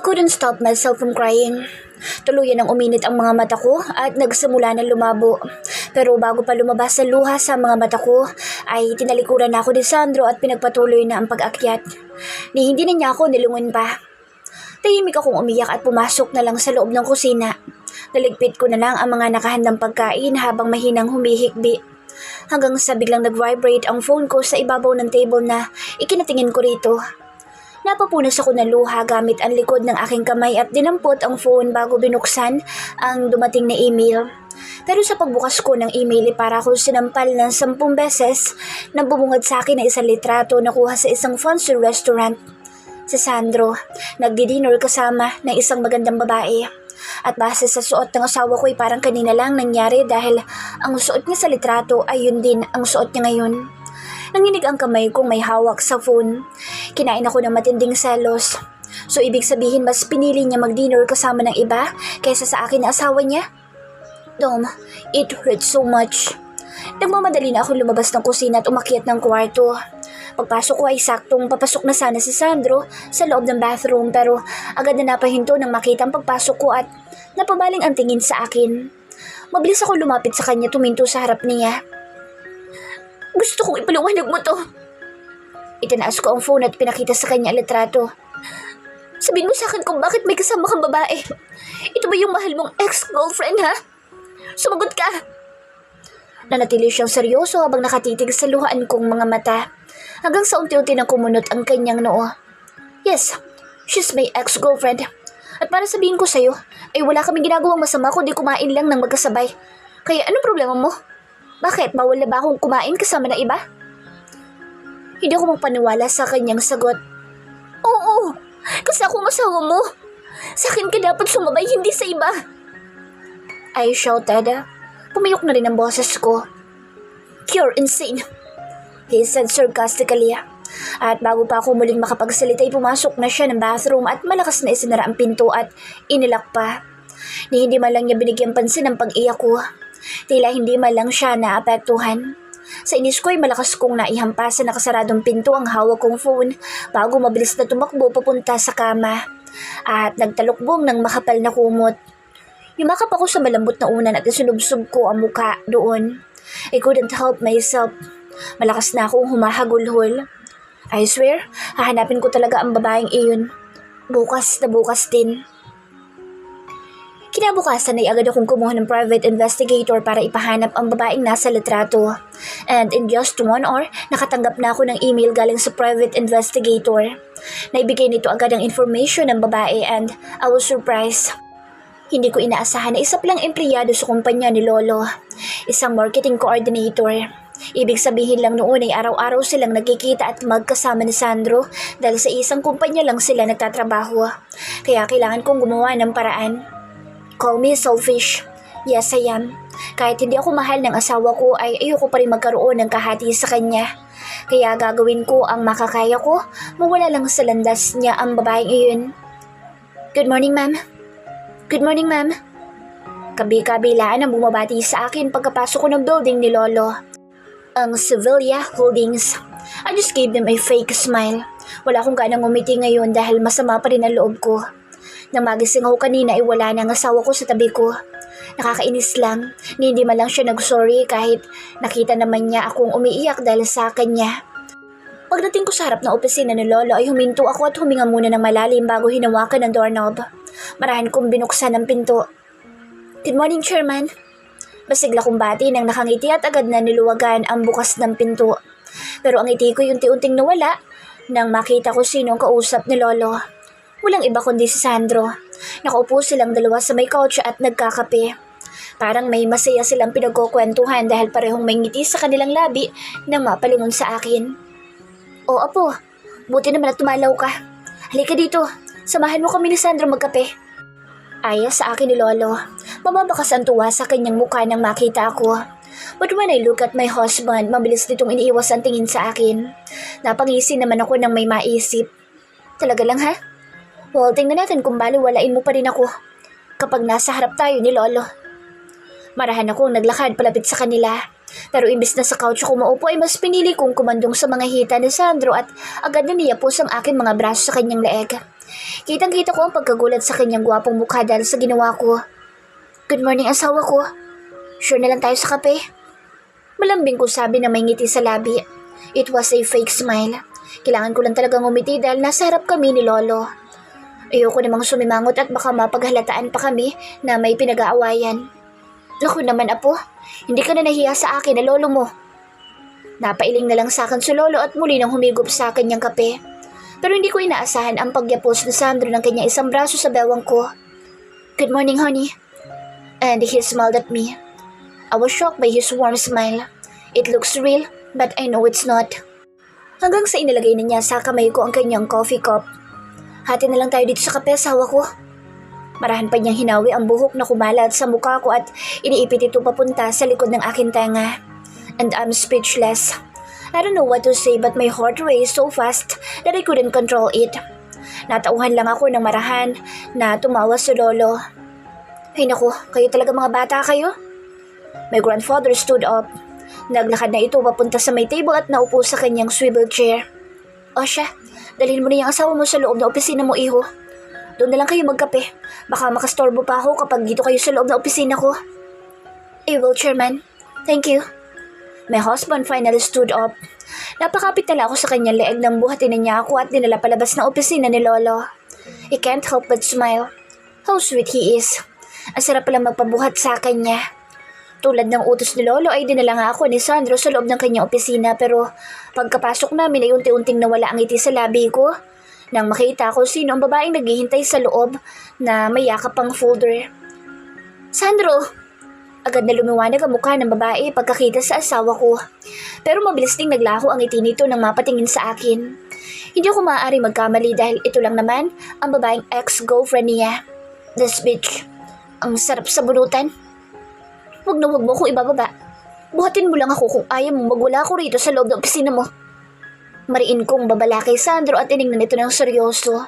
couldn't stop myself from crying. Tuluyan ang uminit ang mga mata ko at nagsimula na lumabo. Pero bago pa lumabas ang luha sa mga mata ko, ay tinalikuran na ako ni Sandro at pinagpatuloy na ang pag-akyat. Ni hindi na niya ako nilungon pa. Tahimik akong umiyak at pumasok na lang sa loob ng kusina. Naligpit ko na lang ang mga nakahandang pagkain habang mahinang humihikbi. Hanggang sa biglang nag-vibrate ang phone ko sa ibabaw ng table na ikinatingin ko rito. Napapunas ako ng luha gamit ang likod ng aking kamay at dinampot ang phone bago binuksan ang dumating na email. Pero sa pagbukas ko ng email ay para akong sinampal ng 10 beses nang bumungad sa akin na isang litrato na kuha sa isang fancy restaurant. Si Sandro, nagdi-dinner kasama ng isang magandang babae. At base sa suot ng asawa ko ay parang kanina lang nangyari dahil ang suot niya sa litrato ay yun din ang suot niya ngayon. Nanginig ang kamay kong may hawak sa phone. Kinain ako ng matinding selos. So ibig sabihin mas pinili niya mag-dinner kasama ng iba kaysa sa akin na asawa niya? Dom, it hurts so much. Nagmamadali na ako lumabas ng kusina at umakyat ng kwarto. Pagpasok ko ay saktong papasok na sana si Sandro sa loob ng bathroom pero agad na napahinto nang makita ang pagpasok ko at napabaling ang tingin sa akin. Mabilis ako lumapit sa kanya, tuminto sa harap niya. Gusto kong ipaliwanag mo to. Itinaas ko ang phone at pinakita sa kanya ang litrato. Sabihin mo sa akin kung bakit may kasama kang babae. Ito ba yung mahal mong ex-girlfriend, ha? Sumagot ka! Nanatili siyang seryoso habang nakatitig sa luhaan kong mga mata. Hanggang sa unti-unti nang kumunot ang kanyang noo. Yes, she's my ex-girlfriend. At para sabihin ko sa'yo, ay wala kaming ginagawang masama kundi kumain lang ng magkasabay. Kaya anong problema mo? Bakit? Bawal na ba akong kumain kasama na iba? Hindi ako magpaniwala sa kanyang sagot. Oo, kasi ako asawa mo. Sa akin ka dapat sumabay, hindi sa iba. I shouted. Pumayok na rin ang boses ko. You're insane, he said sarcastically. At bago pa ako muling makapagsalita ay pumasok na siya ng bathroom at malakas na isinara ang pinto at inilak pa. Ni hindi man lang niya binigyan pansin ang pag-iyak ko. Tila hindi man lang siya naapektuhan. Sa inis ko ay malakas kong naihampas sa nakasaradong pinto ang hawak kong phone bago mabilis na tumakbo papunta sa kama at nagtalukbong ng makapal na kumot. Yumakap ako sa malambot na unan at isinubsob ko ang muka doon. I couldn't help myself. Malakas na akong humahagulhol. I swear, hahanapin ko talaga ang babaeng iyon. Bukas na bukas din. Kinabukasan ay agad akong kumuha ng private investigator para ipahanap ang babaeng nasa litrato. And in just 1 hour, nakatanggap na ako ng email galing sa private investigator. Naibigay nito agad ang information ng babae and I was surprised. Hindi ko inaasahan na isa palang empleyado sa kumpanya ni Lolo. Isang marketing coordinator. Ibig sabihin lang noon ay araw-araw silang nagkikita at magkasama ni Sandro dahil sa isang kumpanya lang sila nagtatrabaho. Kaya kailangan kong gumawa ng paraan. Call me selfish. Yes, I am. Kahit hindi ako mahal ng asawa ko ay ayoko pa rin magkaroon ng kahati sa kanya. Kaya gagawin ko ang makakaya ko, mawala lang sa landas niya ang babaeng iyon. Good morning, ma'am. Good morning, ma'am. Kabi-kabilaan ang bumabati sa akin pagkapasok ko ng building ni Lolo. Ang Sevilla Holdings. I just gave them a fake smile. Wala akong ganang umiti ngayon dahil masama pa rin ang loob ko. Nang magising ako kanina ay wala na ang asawa ko sa tabi ko. Nakakainis lang, hindi man lang siya nag-sorry kahit nakita naman niya akong umiiyak dahil sa kanya. Pagdating ko sa harap ng opisina ni Lolo ay huminto ako at huminga muna ng malalim bago hinawakan ng doorknob. Marahan kong binuksan ang pinto. Good morning, Chairman. Masigla kong bati nang nakangiti at agad na niluwagan ang bukas ng pinto. Pero ang ngiti ko unti-unting nawala nang makita ko sino ang kausap ni Lolo. Walang iba kundi si Sandro. Nakaupo silang dalawa sa may couch at nagkakape. Parang may masaya silang pinagkukwentuhan dahil parehong may ngiti sa kanilang labi nang mapalingon sa akin. O apo, buti naman at tumalaw ka. Halika dito, samahan mo kami ni Sandro magkape. Aya sa akin ni Lolo. Mababakas ang tuwa sa kanyang mukha nang makita ako. But when I look at my husband, mabilis nitong iniiwas ang tingin sa akin. Napangisi naman ako nang may maisip. Talaga lang ha? Well, tingnan natin kung baliwalain mo pa rin ako kapag nasa harap tayo ni Lolo. Marahan akong naglakad palapit sa kanila. Pero imbis na sa couch ako maupo ay mas pinili kong kumandong sa mga hita ni Sandro at agad na niyapos ang aking mga braso sa kanyang leeg. Kitang-kita ko ang pagkagulat sa kanyang gwapong mukha dahil sa ginawa ko. Good morning, asawa ko. Sure na lang tayo sa kape? Malambing ko sabi na may ngiti sa labi. It was a fake smile. Kailangan ko lang talagang umiti dahil nasa harap kami ni Lolo. Ayoko namang sumimangot at baka mapaghalataan pa kami na may pinag-aawayan. Naku naman apo, hindi ka na nahiya sa akin na lolo mo. Napailing na lang sa akin si Lolo at muli nang humigop sa kanyang kape. Pero hindi ko inaasahan ang pagyapos ni Sandro ng kanyang isang braso sa bewang ko. Good morning, honey. And he smiled at me. I was shocked by his warm smile. It looks real, but I know it's not. Hanggang sa inilagay na niya sa kamay ko ang kanyang coffee cup. Hati na lang tayo dito sa kape, asawa ko. Marahan pa niyang hinawi ang buhok na kumalat sa mukha ko at iniipit ito papunta sa likod ng aking tenga. And I'm speechless. I don't know what to say but my heart raced so fast that I couldn't control it. Natauhan lang ako ng marahan na tumawa si Lolo. Ay naku, kayo talaga mga bata kayo? My grandfather stood up. Naglakad na ito papunta sa may table at naupo sa kanyang swivel chair. O siya, dalhin mo na yung asawa mo sa loob na opisina mo, iho. Doon na lang kayo magkape. Baka makastorbo pa ako kapag dito kayo sa loob na opisina ko. I will, Chairman. Thank you. My husband finally stood up. Napakapit na lang ako sa kanyang leeg nang buhatin na niya ako at dinala palabas ng opisina ni Lolo. I can't help but smile. How sweet he is. Ang sarap palang magpabuhat sa kanya. Tulad ng utos ni Lolo ay dinala nga ako ni Sandro sa loob ng kanyang opisina pero pagkapasok namin ay unti-unting nawala ang ngiti sa labi ko nang makita ko sino ang babaeng naghihintay sa loob na may yakap pang folder. Sandro! Agad na lumiwanag ang mukha ng babae pagkakita sa asawa ko. Pero mabilis ding naglaho ang ngiti nito nang mapatingin sa akin. Hindi ako maaari magkamali dahil ito lang naman ang babaeng ex-girlfriend niya. This bitch. Ang sarap sa bunutan. Huwag na huwag mo akong ibababa. Buhatin mo lang ako kung ayaw mong magwala ako rito sa loob ng opisina mo. Mariin kong babala kay Sandro at tinignan ito ng seryoso.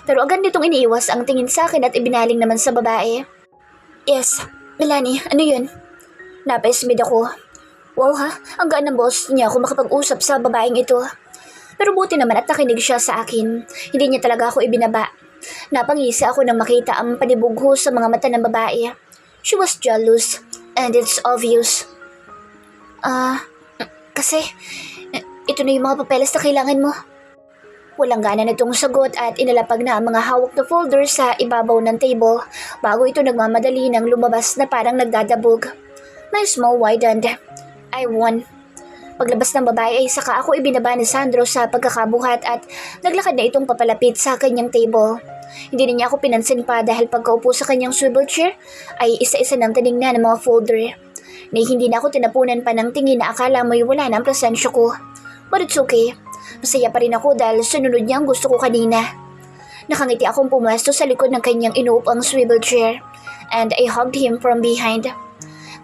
Pero agad nitong iniiwas ang tingin sa akin at ibinaling naman sa babae. Yes, Melanie, ano yun? Napaismid ako. Wow ha, ang gaan ng boss niya kung makapag-usap sa babaeng ito. Pero buti naman at nakinig siya sa akin. Hindi niya talaga ako ibinaba. Napangisi ako nang makita ang panibugho sa mga mata ng babae. She was jealous, and it's obvious. Kasi, ito na yung mga papeles na kailangan mo. Walang gana nitong sagot at inalapag na ang mga hawak na folder sa ibabaw ng table bago ito nagmamadali ng lumabas na parang nagdadabog. My smile widened. I won. Paglabas ng babae ay saka ako ibinaba ni Sandro sa pagkakabuhat at naglakad na itong papalapit sa kanyang table. Hindi na niya ako pinansin pa dahil pagkaupo sa kanyang swivel chair ay isa-isa nang tinignan ng mga folder. Na hindi na ako tinapunan pa ng tingin na akala mo'y wala na ang presensya ko. But it's okay. Masaya pa rin ako dahil sununod niya ang gusto ko kanina. Nakangiti akong pumwesto sa likod ng kanyang inuupang swivel chair and I hugged him from behind.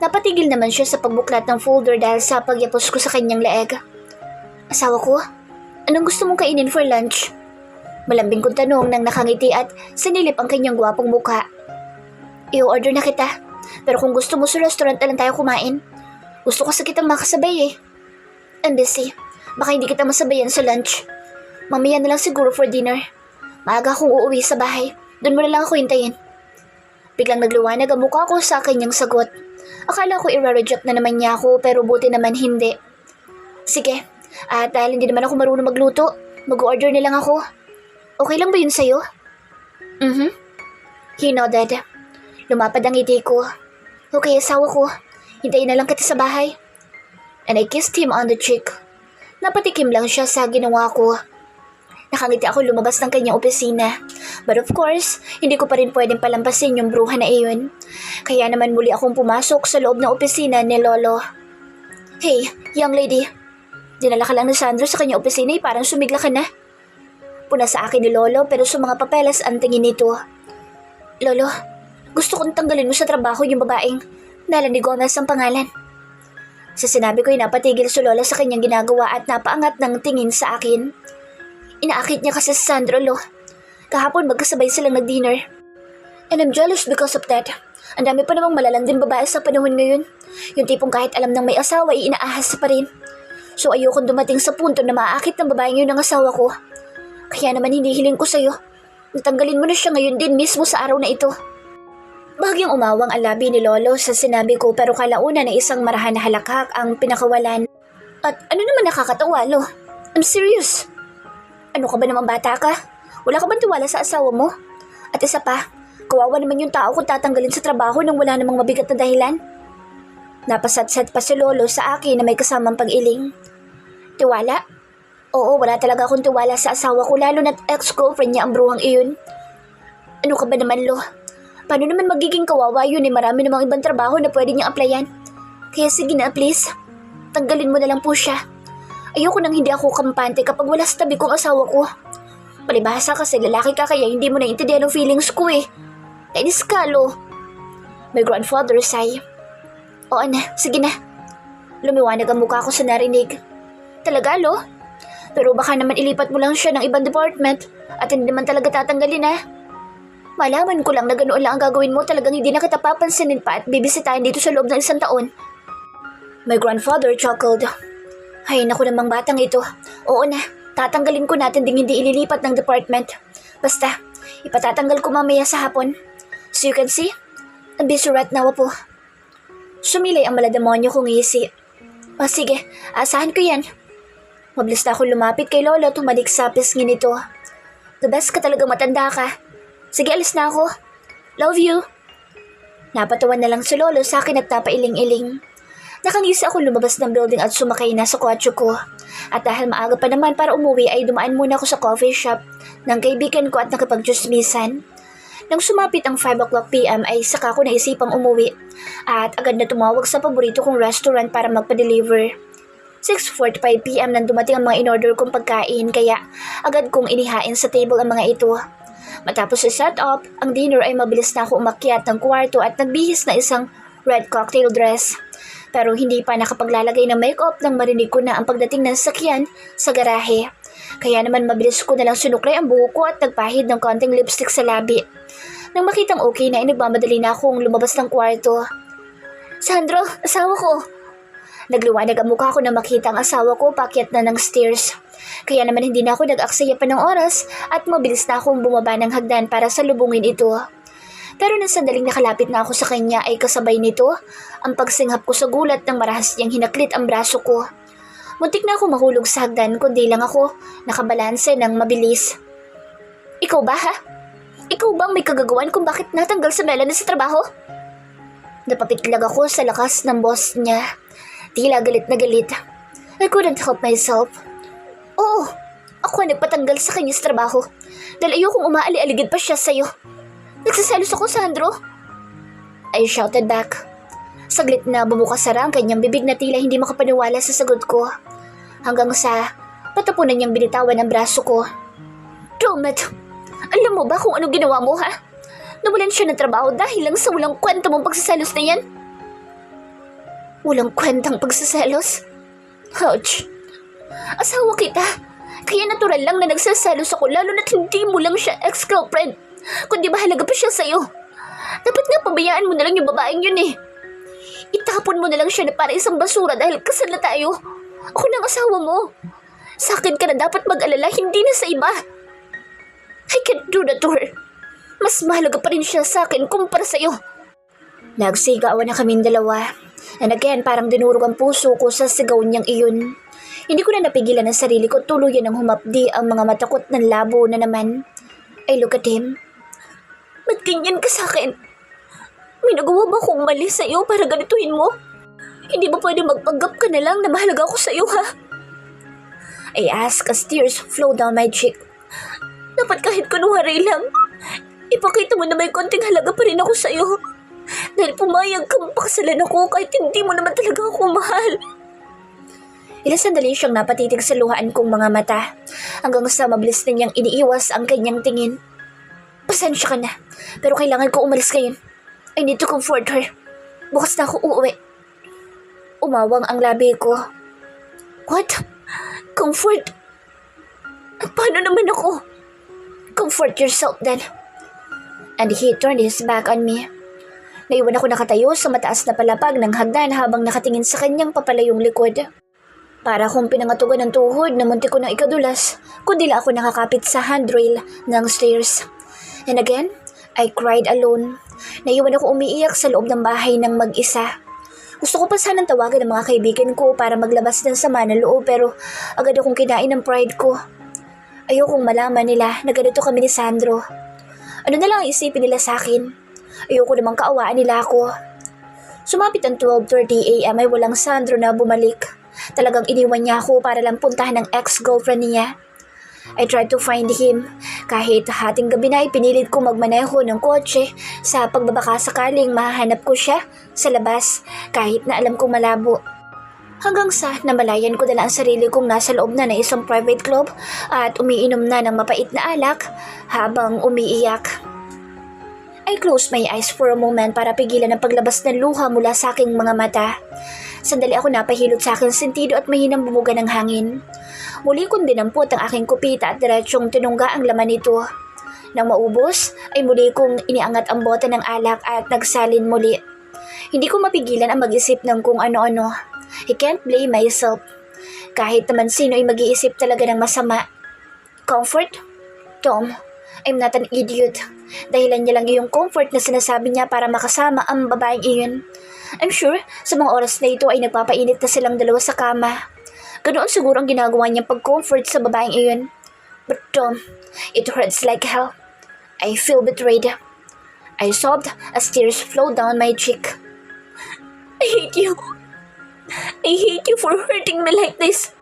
Napatigil naman siya sa pagbuklat ng folder dahil sa pagyapos ko sa kanyang leeg. Asawa ko, anong gusto mong kainin for lunch? Malambing kong tanong nang nakangiti at sinilip ang kanyang gwapong mukha. I-order na kita, pero kung gusto mo sa restaurant na lang tayo kumain. Gusto kasi kitang makasabay eh. I'm busy. Baka hindi kita masabayan sa lunch. Mamaya na lang siguro for dinner. Maaga akong uuwi sa bahay. Doon mo na lang ako hintayin. Biglang nagluwanag ang mukha ko sa kanyang sagot. Akala ko i-reject na naman niya ako pero buti naman hindi. Sige, at dahil hindi naman ako marunong magluto, mag-order na lang ako. Okay lang ba yun sa'yo? He nodded. Lumapad ang ngiti ko. Okay, asawa ko. Hintayin na lang kita sa bahay. And I kissed him on the cheek. Napatikim lang siya sa ginawa ko. Nakangiti ako lumabas ng kanyang opisina. But of course, hindi ko pa rin pwedeng palampasin yung bruha na iyon. Kaya naman muli akong pumasok sa loob ng opisina ni Lolo. Hey, young lady. Dinala ka lang ni Sandro sa kanyang opisina parang sumigla ka na. Puna sa akin ni Lolo pero sa mga papeles ang tingin nito. Lolo, gusto kong tanggalin mo sa trabaho yung babaeng Melanie Gomez ang pangalan. Sa sinabi ko ay napatigil si Lola sa kanyang ginagawa at napaangat ng tingin sa akin. Inaakit niya kasi si Sandro, Lo. Kahapon magkasabay silang nag-dinner. And I'm jealous because of that. Ang dami pa namang malalanding babae sa panahon ngayon. Yung tipong kahit alam ng may asawa ay inaahas pa rin. So ayokong dumating sa punto na maaakit ng babaeng yun ng asawa ko. Kaya naman hinihiling ko sa'yo. Natanggalin mo na siya ngayon din mismo sa araw na ito. Bahagyang umawang ang labi ni Lolo sa sinabi ko pero kalaunan na isang marahan na halakhak ang pinakawalan. At ano naman nakakatawa, Lo? I'm serious. Ano ka ba naman bata ka? Wala ka bang tiwala sa asawa mo? At isa pa, kawawa naman yung tao kung tatanggalin sa trabaho nang wala namang mabigat na dahilan. Napasat-sat pa si Lolo sa akin na may kasamang pag-iling. Tiwala? Oo, wala talaga akong tiwala sa asawa ko lalo na't ex-girlfriend niya ang bruhang iyon. Ano ka ba naman, Lo? Paano naman magiging kawawa yun marami namang ibang trabaho na pwede niyang applyan. Kaya sige na please, tanggalin mo na lang po siya. Ayoko nang hindi ako kampante kapag wala sa tabi kong asawa ko. Palibhasa kasi lalaki ka kaya hindi mo naiintindihan ang feelings ko Nainis ka, Lo. My grandfather sigh. Oo na, sige na. Lumiwanag ang mukha ko sa narinig. Talaga, Lo? Pero baka naman ilipat mo lang siya ng ibang department at hindi naman talaga tatanggalin Malaman ko lang na ganoon lang ang gagawin mo, talagang hindi na kita papansinin pa at bibisitahin dito sa loob ng 1 taon. My grandfather chuckled. Ay, naku namang batang ito. Oo na, tatanggalin ko natin ding hindi ililipat ng department. Basta, ipatatanggal ko mamaya sa hapon. So you can see, I'm busy right now po. Sumilay ang malademonyo kong ngisi. Sige, asahan ko yan. Mabilis na ako lumapit kay Lolo at humalik sa pisngin nito. The best ka talagang matanda ka. Sige, alis na ako. Love you. Napatawan na lang si Lolo sa akin at napailing-iling. Nakangisi ako lumabas ng building at sumakay na sa kotse ko. At dahil maaga pa naman para umuwi ay dumaan muna ako sa coffee shop ng kaibigan ko at nakapag-jusmisan. Nang sumapit ang 5 p.m. ay saka ko naisipang umuwi at agad na tumawag sa paborito kong restaurant para magpa-deliver. 6:45 p.m. nang dumating ang mga in-order kong pagkain kaya agad kong inihain sa table ang mga ito. Matapos i-set up, ang dinner ay mabilis na ako umakyat ng kwarto at nagbihis na isang red cocktail dress. Pero hindi pa nakapaglalagay ng makeup nang marinig ko na ang pagdating ng sasakyan sa garahe. Kaya naman mabilis ko na lang sinukray ang buhok ko at nagpahid ng konting lipstick sa labi. Nang makitang okay na nagmamadali na akong lumabas ng kwarto. Sandro, asawa ko! Nagliwanag ang mukha ko na makita ang asawa ko paakyat na ng stairs. Kaya naman hindi na ako nag-aksaya pa ng oras at mabilis na akong bumaba ng hagdan para salubungin ito. Pero nang sandaling nakalapit na ako sa kanya ay kasabay nito ang pagsinghap ko sa gulat ng marahas niyang hinaklit ang braso ko. Muntik na ako mahulog sa hagdan kundi lang ako nakabalanse ng mabilis. Ikaw ba Ikaw bang may kagagawan kung bakit natanggal sa Melanie sa trabaho? Napapitlag ako sa lakas ng boss niya. Tila galit na galit. I couldn't help myself. Oo, ako ang nagpatanggal sa kanya sa trabaho dahil ayokong umaali-aligid pa siya sa'yo. Nagsaselos ako, Sandro. I shouted back. Saglit na bumukas-sara ang kanyang bibig na tila hindi makapaniwala sa sagot ko. Hanggang sa patapunan niyang binitawan ang braso ko. Romet, alam mo ba kung anong ginawa mo Nawalan siya ng trabaho dahil lang sa walang kwenta mong pagsaselos na yan. Walang kwentang pagsaselos? Ouch. Asawa kita. Kaya natural lang na nagsaselos ako lalo na't hindi mo lang siya ex-girlfriend. Kundi mahalaga pa siya sa'yo. Dapat nga pabayaan mo na lang yung babaeng yun Itapon mo na lang siya na para isang basura dahil kasal na tayo. Ako na ang asawa mo. Sa akin ka na dapat mag-alala, hindi na sa iba. I can't do that to her. Mas mahalaga pa rin siya sa akin kumpara sa'yo. Nagsigawan na kaming dalawa. And again, parang dinurog ang puso ko sa sigaw niyang iyon. Hindi ko na napigilan ang sarili ko, tuluyan ng humapdi ang mga matakot ng labo na naman. I look at him. Ba't ganyan ka sa akin? May nagawa ba akong mali sa'yo para ganituhin mo? Hindi ba pwede magpanggap ka na lang na mahalaga ako sa'yo, I ask as tears flow down my cheek. Dapat kahit kunwari lang, ipakita mo na may konting halaga pa rin ako sa'yo. Dahil pumayag kang pakasalan ako kahit hindi mo naman talaga ako mahal. Ilang sandali siyang napatitig sa luhaan kong mga mata hanggang sa mabilis na niyang iniiwas ang kanyang tingin. Pasensya ka na, pero kailangan ko umalis ngayon. I need to comfort her. Bukas na ako uuwi. Umawang ang labi ko. What? Comfort? Paano naman ako? Comfort yourself then. And he turned his back on me. Naiwan ako nakatayo sa mataas na palapag ng hagdan habang nakatingin sa kanyang papalayong likod. Para akong pinangatugan ng tuhod na muntik ko ng ikadulas, kundi lang ako nakakapit sa handrail ng stairs. And again, I cried alone. Naiwan ako umiiyak sa loob ng bahay ng mag-isa. Gusto ko pa sanang tawagan ng mga kaibigan ko para maglabas ng sama ng loob pero agad akong kinain ng pride ko. Ayokong malaman nila na ganito kami ni Sandro. Ano na lang ang isipin nila sa akin? Ayoko namang kaawaan nila ako. Sumapit ang 12:30 AM ay walang Sandro na bumalik. Talagang iniwan niya ako para lang puntahan ng ex-girlfriend niya. I tried to find him. Kahit hating gabi na pinilit ko magmaneho ng kotse sa pagbabaka sakaling mahanap ko siya sa labas kahit na alam kong malabo. Hanggang sa namalayan ko na lang ang sarili kong nasa loob na ng isang private club at umiinom na ng mapait na alak habang umiiyak. I closed my eyes for a moment para pigilan ang paglabas ng luha mula sa aking mga mata. Sandali ako napahilot sa aking sentido at mahinang bumuga ng hangin. Muli kong dinampot ang aking kupita at diretsyong tinungga ang laman nito. Nang maubos, ay muli kong iniangat ang bote ng alak at nagsalin muli. Hindi ko mapigilan ang mag-isip ng kung ano-ano. I can't blame myself. Kahit naman sino ay mag-iisip talaga ng masama. Comfort? Tom, I'm not an idiot. Dahilan niya lang yung comfort na sinasabi niya para makasama ang babaeng iyon. I'm sure sa mga oras na ito ay nagpapainit na silang dalawa sa kama. Ganoon siguro ang ginagawa niyang pag-comfort sa babaeng iyon. But Tom, it hurts like hell. I feel betrayed. I sobbed as tears flowed down my cheek. I hate you. I hate you for hurting me like this.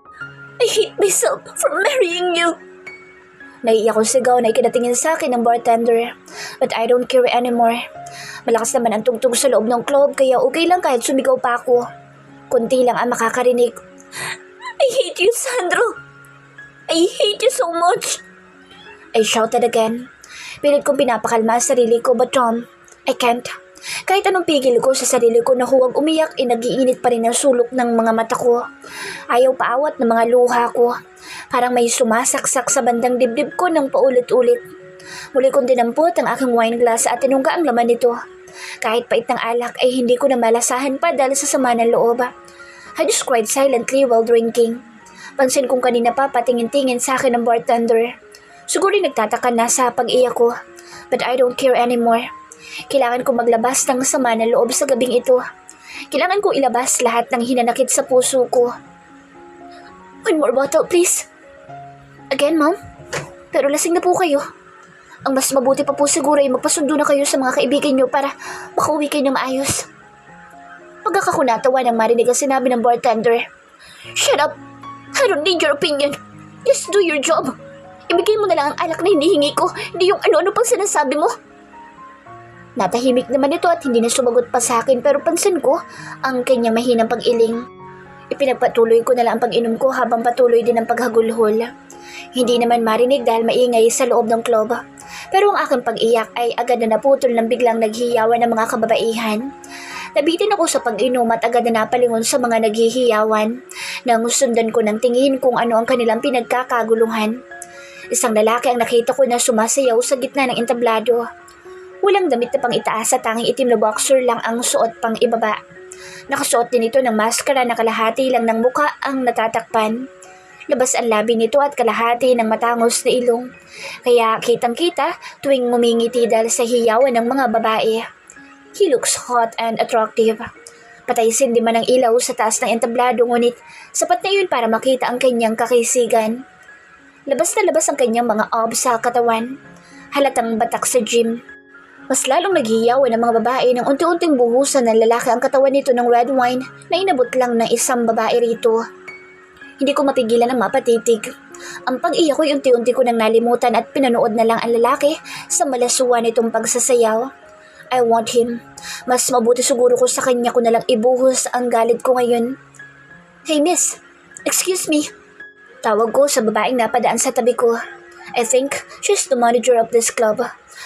I hate myself for marrying you. Naiiyak kong sigaw na ikinatingin sa akin ng bartender. But I don't care anymore. Malakas naman ang tugtog sa loob ng club kaya okay lang kahit sumigaw pa ako. Kunti lang ang makakarinig. I hate you, Sandro. I hate you so much. I shouted again. Pilit kong pinapakalma ang sarili ko but Tom, I can't. Kahit anong pigil ko sa sarili ko na huwag umiyak nag-iinit pa rin ang sulok ng mga mata ko. Ayaw paawat ng mga luha ko. Parang may sumasaksak sa bandang dibdib ko ng paulit-ulit. Muli kong dinampot ang aking wine glass at tinungga ang laman nito. Kahit pait ng alak ay hindi ko na malasahan pa dahil sa sama ng loob. I just cried silently while drinking. Pansin kong kanina pa patingin-tingin sa akin ng bartender. Siguro nagtataka na sa pag-iyak ko. But I don't care anymore. Kailangan ko maglabas ng sama ng loob sa gabing ito. Kailangan ko ilabas lahat ng hinanakit sa puso ko. One more bottle, please. Again, Mom? Pero lasing na po kayo. Ang mas mabuti pa po siguro ay magpasundo na kayo sa mga kaibigan nyo para makauwi kayo ng maayos. Pagkaka ko natawa nang marinig ang sinabi ng bartender. Shut up! I don't need your opinion. Just do your job. Ibigay mo na lang ang alak na hinihingi ko, hindi yung ano-ano pang sinasabi mo. Natahimik naman ito at hindi na sumagot pa sa akin pero pansin ko ang kanyang mahinang pag-iling. Ipinagpatuloy ko na lang ang pag-inom ko habang patuloy din ang paghagulhol. Hindi naman marinig dahil maingay sa loob ng club. Pero ang aking pag-iyak ay agad na naputol ng biglang naghihiyawan ng mga kababaihan. Nabitin ako sa pag-inom at agad na napalingon sa mga naghihiyawan nang sundan ko ng tingin kung ano ang kanilang pinagkakaguluhan. Isang lalaki ang nakita ko na sumasayaw sa gitna ng entablado. Walang damit na pang itaas at tanging itim na boxer lang ang suot pang ibaba. Nakasuot din ito ng maskara na kalahati lang ng muka ang natatakpan. Labas ang labi nito at kalahati ng matangos na ilong. Kaya kitang-kita tuwing ngumingiti dahil sa hiyawan ng mga babae. He looks hot and attractive. Pataysin din man ang ilaw sa taas ng entablado ngunit sapat na yun para makita ang kanyang kakisigan. Labas na labas ang kanyang mga abs sa katawan. Halatang batak sa gym. Mas lalong naghihiyawan ng mga babae nang unti-unting buhusan ng lalaki ang katawan nito ng red wine na inabot lang ng isang babae rito. Hindi ko mapigilan ang mapatitig. Ang pag-iyak ko'y unti-unti ko nang nalimutan at pinanood na lang ang lalaki sa malasuan nitong pagsasayaw. I want him. Mas mabuti siguro ko sa kanya ko na lang ibuhos ang galit ko ngayon. Hey miss, excuse me. Tawag ko sa babaeng napadaan sa tabi ko. I think she's the manager of this club.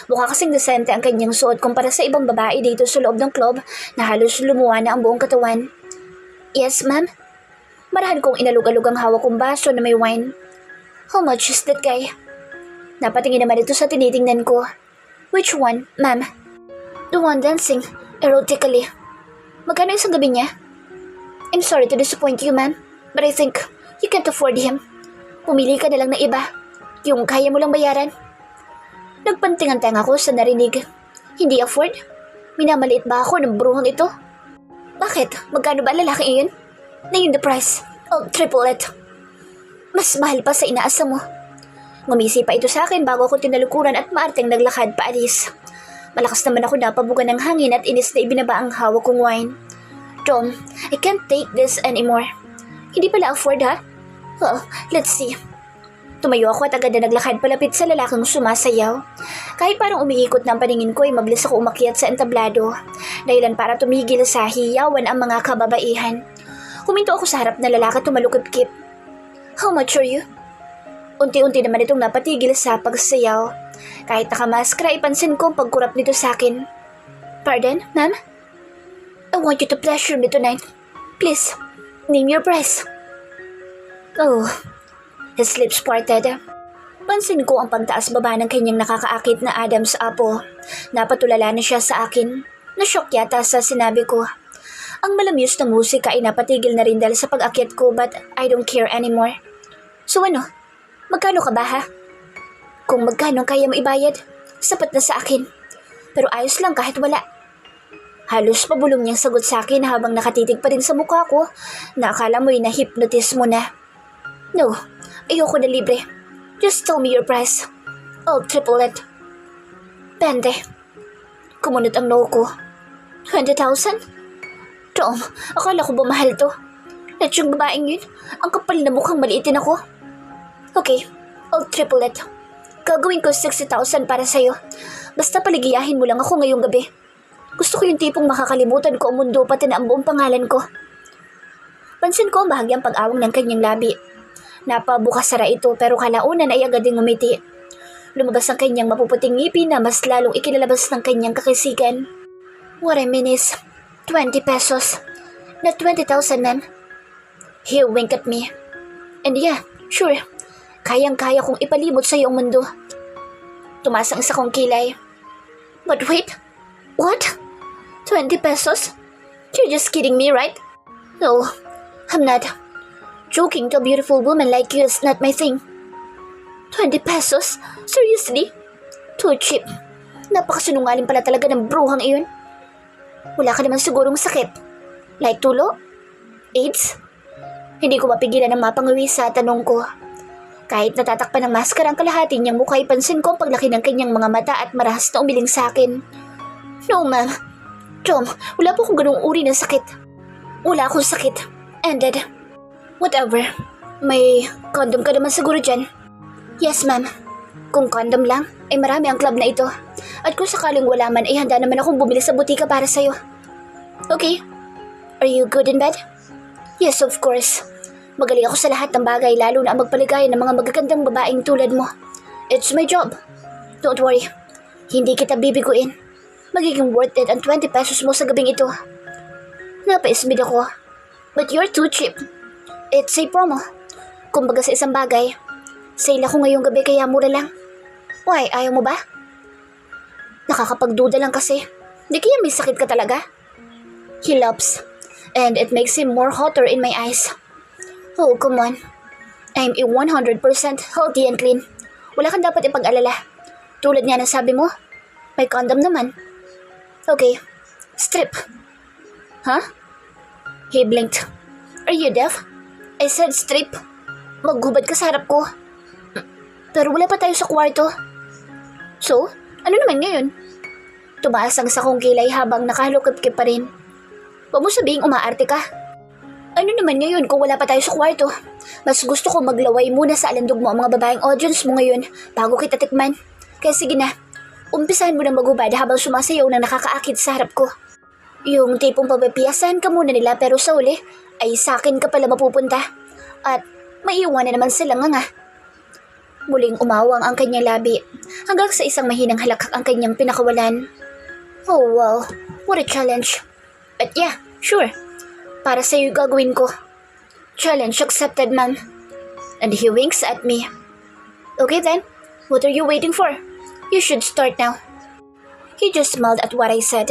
Mukha kasing desente ang kanyang suot kumpara sa ibang babae dito sa loob ng club na halos lumuha na ang buong katawan. Yes, ma'am? Marahan kong inalug-alug ang hawak kong baso na may wine. How much is that guy? Napatingin naman ito sa tinitingnan ko. Which one, ma'am? The one dancing erotically. Magkano isang gabi niya? I'm sorry to disappoint you, ma'am, but I think you can't afford him. Pumili ka na lang na iba. Yung kaya mo lang bayaran. Nagpantingan-tanga ako sa narinig. Hindi afford? Minamaliit ba ako ng bruhang ito? Bakit? Magkano ba lalaki iyon? Name the price. I'll triple it. Mas mahal pa sa inaasa mo. Ngumisi pa ito sa akin bago ako tinalukuran at maarteng naglakad paalis. Malakas naman ako napabugan ng hangin at inis na ibinaba ang hawak kong wine. Tom, I can't take this anymore. Hindi pala afford ha? Well, let's see. Tumayo ako at agad na naglakad palapit sa lalaking sumasayaw. Kahit parang umiikot na ang paningin ko ay mabilis ako umakyat sa entablado. Dahilan para tumigil sa hiyawan ang mga kababaihan. Huminto ako sa harap na lalaki at tumalukip-kip. How much are you? Unti-unti naman itong napatigil sa pagsayaw. Kahit nakamaskara, ipansin ko ang pagkurap nito sa akin. Pardon, ma'am? I want you to pleasure me tonight. Please, name your price. Oh, his lips parted. Pansin ko ang pagtaas-baba ng kanyang nakakaakit na Adam's apple. Napatulala na siya sa akin. Nashock yata sa sinabi ko. Ang malamyos na musika ay napatigil na rin dahil sa pag-akyat ko, but I don't care anymore. So ano? Magkano ka ba ha? Kung magkano kaya mo ibayad, sapat na sa akin. Pero ayos lang kahit wala. Halos pabulong niyang sagot sa akin habang nakatitig pa rin sa mukha ko na akala mo'y na-hypnotize mo na. No, ayoko na libre. Just tell me your price. I'll triple it. 20. Kumunot ang no ko. 20,000? Tom, akala ko ba mahal to? At yung babaeng yun, ang kapal na mukhang maliitin ako. Okay, I'll triple it. Gagawin ko 60,000 para sa'yo. Basta paligiyahin mo lang ako ngayong gabi. Gusto ko yung tipong makakalimutan ko ang mundo pati na ang buong pangalan ko. Pansin ko ang bahagyang pag-awang ng kanyang labi. Napabukas sara ito pero kalaunan ay agad ding umiti. Lumabas ang kanyang mapuputing ngipin na mas lalong ikinalabas ng kanyang kakisigan. What I mean is, 20 pesos. Not 20,000 man. He winked at me. And yeah, sure. Kayang-kaya kong ipalimot sa iyong mundo. Tumaas ang isa kong kilay. But wait, what? 20 pesos? You're just kidding me, right? No, I'm not. Joking to a beautiful woman like you is not my thing. 20 pesos? Seriously? Too cheap. Napakasinungaling pala talaga ng bruhang iyon. Wala ka naman sigurong sakit. Like tulo? AIDS? Hindi ko mapigilan ang mapangawi sa tanong ko. Kahit natatakpan ng maskara ang kalahati niyang mukha, ipansin ko ang paglaki ng kanyang mga mata at marahas na umiling sa akin. No, ma'am. Tom, wala po akong ganung uri ng sakit. Wala akong sakit. Ended. Whatever. May condom ka naman siguro dyan. Yes, ma'am. Kung condom lang, ay marami ang club na ito. At kung sakaling wala man, ay handa naman akong bumili sa butika para sa'yo. Okay. Are you good in bed? Yes, of course. Magaling ako sa lahat ng bagay, lalo na ang magpaligaya ng mga magagandang babaeng tulad mo. It's my job. Don't worry. Hindi kita bibiguin. Magiging worth it ang 20 pesos mo sa gabing ito. Napaismid ako. But you're too cheap. It's a promo. Kumbaga sa isang bagay, sale ako ngayong gabi kaya mura lang. Why, ayaw mo ba? Nakakapagduda lang kasi. Di kaya may sakit ka talaga? He loves. And it makes him more hotter in my eyes. Oh, come on. I'm a 100% healthy and clean. Wala kang dapat ipag-alala. Tulad nga ng sabi mo, may condom naman. Okay, strip. Huh? He blinked. Are you deaf? I said strip. Maghubad ka sa harap ko. Pero wala pa tayo sa kwarto. So, ano naman ngayon? Tumaas ang sakong kilay habang nakahalukip-kip pa rin. Huwag mo sabihing umaarte ka. Ano naman ngayon kung wala pa tayo sa kwarto? Mas gusto ko maglaway muna sa alandog mo ang mga babaeng audience mo ngayon bago kita tikman. Kaya sige na, umpisahan mo na maghubad habang sumasayaw na nakakaakit sa harap ko. Yung tipong pabapiyasan ka muna nila pero sa uli ay sa akin ka pala mapupunta. At maiiwan na naman silang nga. Muling umawang ang kanyang labi hanggang sa isang mahinang halakak ang kanyang pinakawalan. Oh wow, what a challenge. But yeah, sure. Para sa'yo gagawin ko. Challenge accepted, ma'am. And he winks at me. Okay then, what are you waiting for? You should start now. He just smiled at what I said.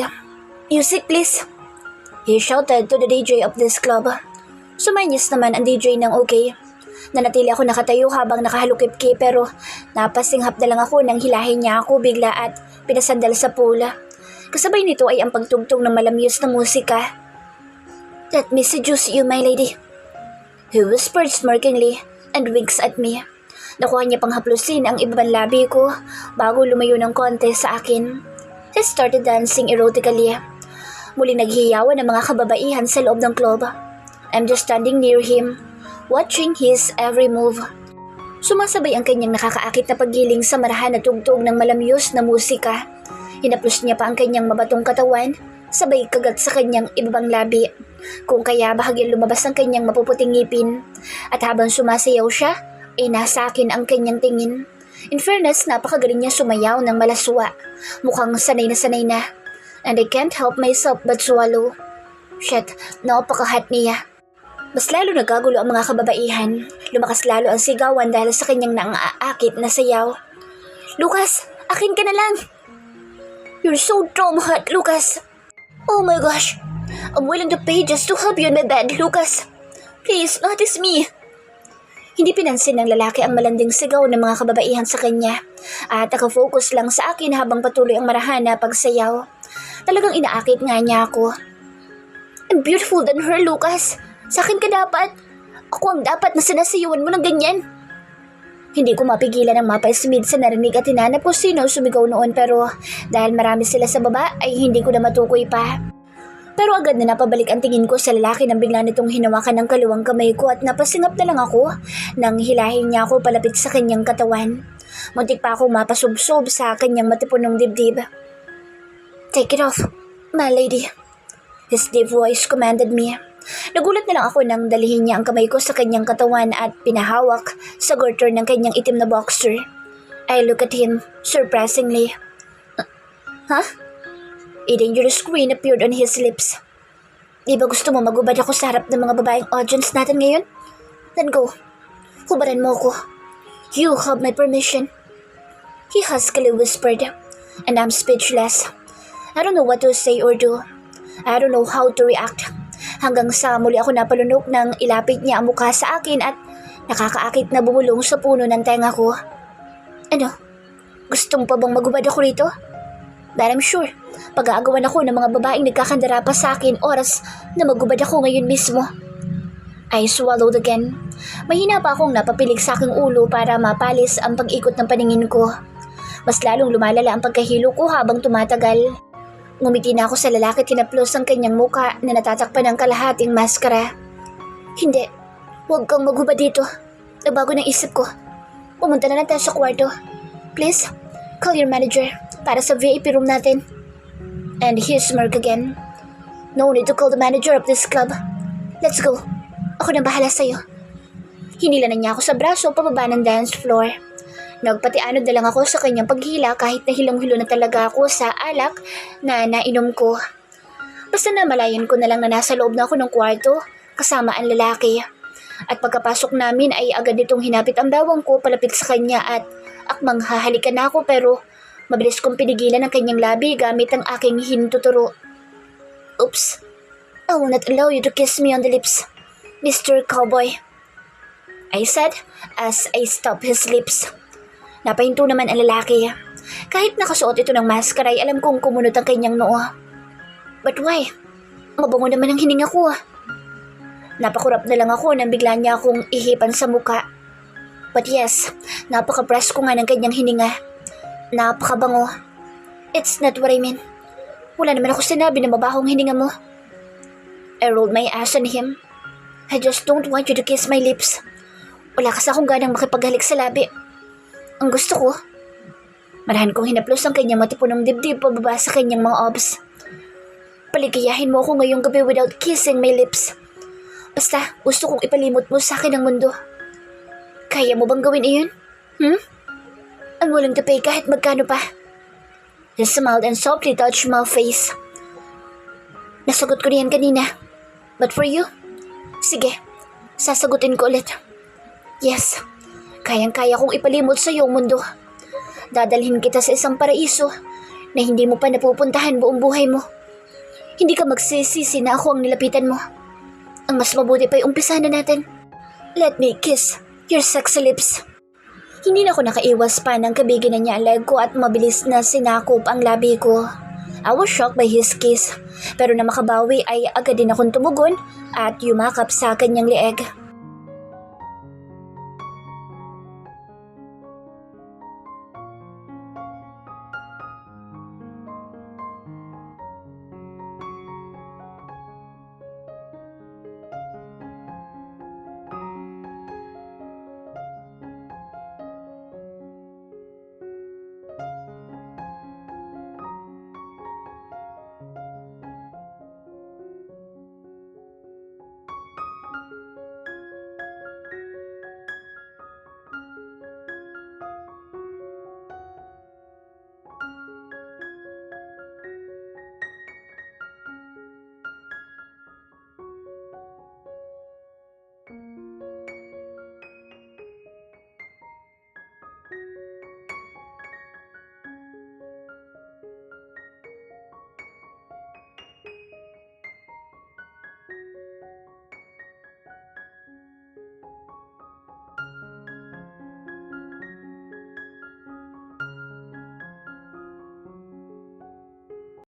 Music please. He shouted to the DJ of this club. Sumanyas naman ang DJ ng okay. Nanatili ako nakatayo habang nakahalukip-kip pero napasinghap na lang ako nang hilahin niya ako bigla at pinasandal sa pula. Kasabay nito ay ang pagtugtog ng malamyos na musika. "Let me seduce you, my lady," he whispered smirkingly and winks at me. Nakuha niya pang haplusin ang ibabang labi ko bago lumayo ng konti sa akin. He started dancing erotically. Muling naghihiyawan ang mga kababaihan sa loob ng club. I'm just standing near him, watching his every move. Sumasabay ang kanyang nakakaakit na paggiling sa marahan na tugtog ng malamyos na musika. Hinaplos niya pa ang kanyang mabatong katawan, sabay kagat sa kanyang ibabang labi. Kung kaya bahagyang lumabas ang kanyang mapuputing ngipin. At habang sumasayaw siya, ay nasa akin ang kanyang tingin. In fairness, napakagaling niya sumayaw ng malaswa. Mukhang sanay na. And I can't help myself but swallow. Shit, napaka-hot niya. Mas lalo nagagulo ang mga kababaihan. Lumakas lalo ang sigawan dahil sa kanyang nang-aakit na sayaw. "Lucas, akin ka na lang!" "You're so damn hot, Lucas!" "Oh my gosh! I'm willing to pay just to help you in my bed, Lucas! Please, notice me!" Hindi pinansin ng lalaki ang malanding sigaw ng mga kababaihan sa kanya at nakafocus lang sa akin habang patuloy ang marahan na pagsayaw. Talagang inaakit nga niya ako. "I'm beautiful than her, Lucas. Sa akin ka dapat. Ako ang dapat na sinasayuan mo ng ganyan." Hindi ko mapigilan ang mapaismid sa narinig at hinanap ko sino sumigaw noon pero dahil marami sila sa baba ay hindi ko na matukoy pa. Pero agad na napabalik ang tingin ko sa lalaki nang bigla nitong hinawakan ng kaliwang kamay ko at napasingap na lang ako nang hilahin niya ako palapit sa kanyang katawan. Muntik pa akong mapasubsob sa kanyang matipunong dibdib. "Take it off, my lady," his deep voice commanded me. Nagulat na lang ako nang dalihin niya ang kamay ko sa kanyang katawan at pinahawak sa garter ng kanyang itim na boxer. I look at him, surprisingly. Huh? A dangerous grin appeared on his lips. "Di ba gusto mo magubad ako sa harap ng mga babaeng audience natin ngayon? Then go. Hubaran mo ko. You have my permission." He huskily whispered, and I'm speechless. I don't know what to say or do. I don't know how to react. Hanggang sa muli ako napalunok nang ilapit niya ang mukha sa akin at nakakaakit na bumulong sa puno ng tenga ko. "Ano? Gusto mo pa bang magubad ako rito?" But I'm sure, pag-aagawan ako ng mga babaeng nagkakandara pa sa akin oras na magubad ako ngayon mismo. I swallowed again. Mahina pa akong napapilig sa aking ulo para mapalis ang pag-ikot ng paningin ko. Mas lalong lumalala ang pagkahilo ko habang tumatagal. Ngumiti na ako sa lalaki at tinaplos ang kanyang muka na natatakpan ng kalahating maskara. "Hindi, huwag kang magubad dito. Nagbago ng isip ko. Pumunta na lang tayo sa kwarto. Please, call your manager para sa VIP room natin." And he smirked again. "No need to call the manager of this club. Let's go. Ako na bahala sa'yo." Hinila na niya ako sa braso pababa ng dance floor. Nagpatianod na lang ako sa kanyang paghila kahit nahilong-hilo na talaga ako sa alak na nainom ko. Basta namalayan ko na lang na nasa loob na ako ng kwarto kasama ang lalaki. At pagkapasok namin ay agad nitong hinapit ang bawang ko palapit sa kanya at akmang hahalikan na ako pero mabilis kong pinigilan ang kanyang labi gamit ang aking hintuturo. "Oops. I will not allow you to kiss me on the lips, Mr. Cowboy," I said as I stopped his lips. Napahinto naman ang lalaki. Kahit nakasuot ito ng maskara ay alam kong kumunot ang kanyang noo. "But why? Mabango naman ang hininga ko." Napakurap na lang ako nang bigla niya akong ihipan sa muka. But yes, napaka-press ko nga ng kanyang hininga. Napakabango. It's not what I mean. Wala naman ako sinabi na mabahong hininga mo. I rolled my ass on him. "I just don't want you to kiss my lips. Wala kasi akong ganang makipaghalik sa labi. Ang gusto ko." Marahan kong hinaplos ang kanyang matipunong dibdib pababa sa kanyang mga obs. "Paligayahin mo ako ngayong gabi without kissing my lips. Basta gusto kong ipalimot mo sa akin ang mundo. Kaya mo bang gawin iyon? I'm willing to pay kahit magkano pa." He smiled and softly touched my face. "Nasagot ko niyan kanina. But for you? Sige, sasagutin ko ulit. Yes, kayang-kaya kong ipalimot sa iyong mundo. Dadalhin kita sa isang paraiso na hindi mo pa napupuntahan buong buhay mo. Hindi ka magsisisi na ako ang nilapitan mo. Ang mas mabuti pa ay umpisa na natin. Let me kiss Your sexy lips. Hindi na ako nakaiwas pa nang kabiginan niya ang leg ko at mabilis na sinakop ang labi ko. I was shocked by his kiss, pero na makabawi ay agad din akong tumugon at yumakap sa kanyang leeg.